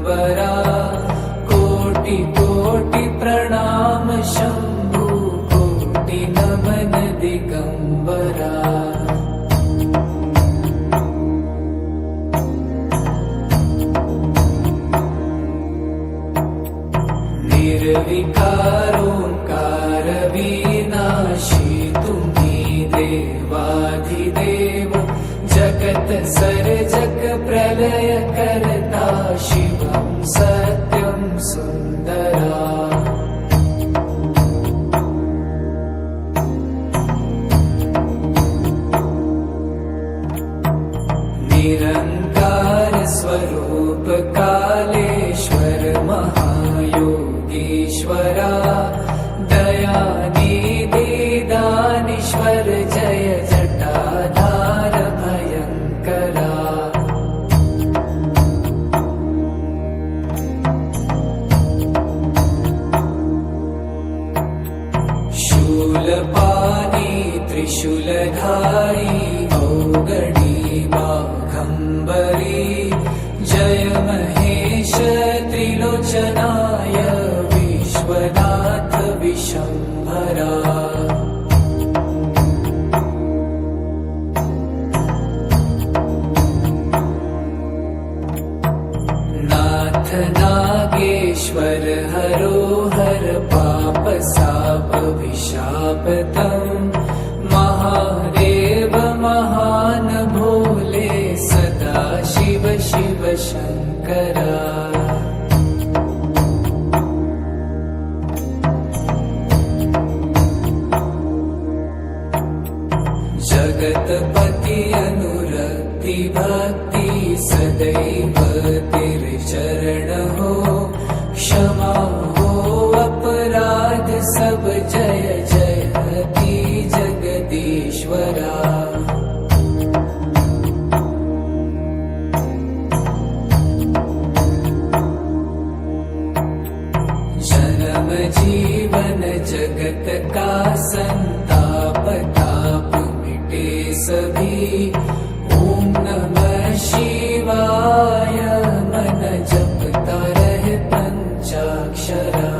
चिदंबरा कोटि कोटि प्रणाम शंभु कोटि नमन दिगंबरा। निर्विकारोंकार विनाशी तुम्ही देवाधिदेव जगत सर्जक प्रलय करता शिवं सत्यं सुंदरा। निरंकार स्वरूप कालेश्वर महायोगीश्वरा दयानिधि दानीश्वर जय जटाधार भयंकरा। शूलपाणी त्रिशूलधारी औगणी बाघंबरी जय महेश त्रिलोचनाय विश्वनाथ विशंभरा। नाथ नागेश्वर हरोहर पाप साप विशापतम् महादेव महान भोले सदा शिव शिव शंकरा। जगतपति अनुरक्ति भक्ति सदैव तेरे चरण हो क्षमा हो अपराध सब जय जयति जगदीश्वरा। जन्म जीवन जगत का संताप ताप मिटे सभी ओम नमः शिवाय मन जपता रहे पंचाक्षरा।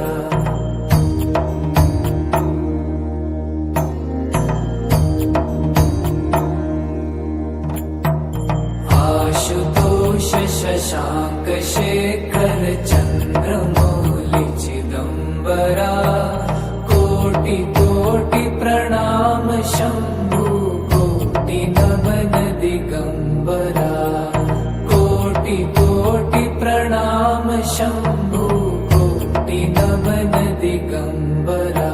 आशुतोष शशांक शेखर चंद्रमौलि चिदंबरा कोटि कोटि प्रणाम शंभु कोटि नमन दिगंबरा। कोटि कोटि प्रणाम शंभु कोटि नमन दिगंबरा।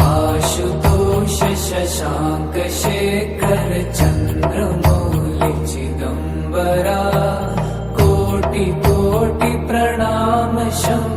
आशुतोष शशांक शेखर चंद्रमौलि चिदंबरा कोटि कोटि प्रणाम शंभु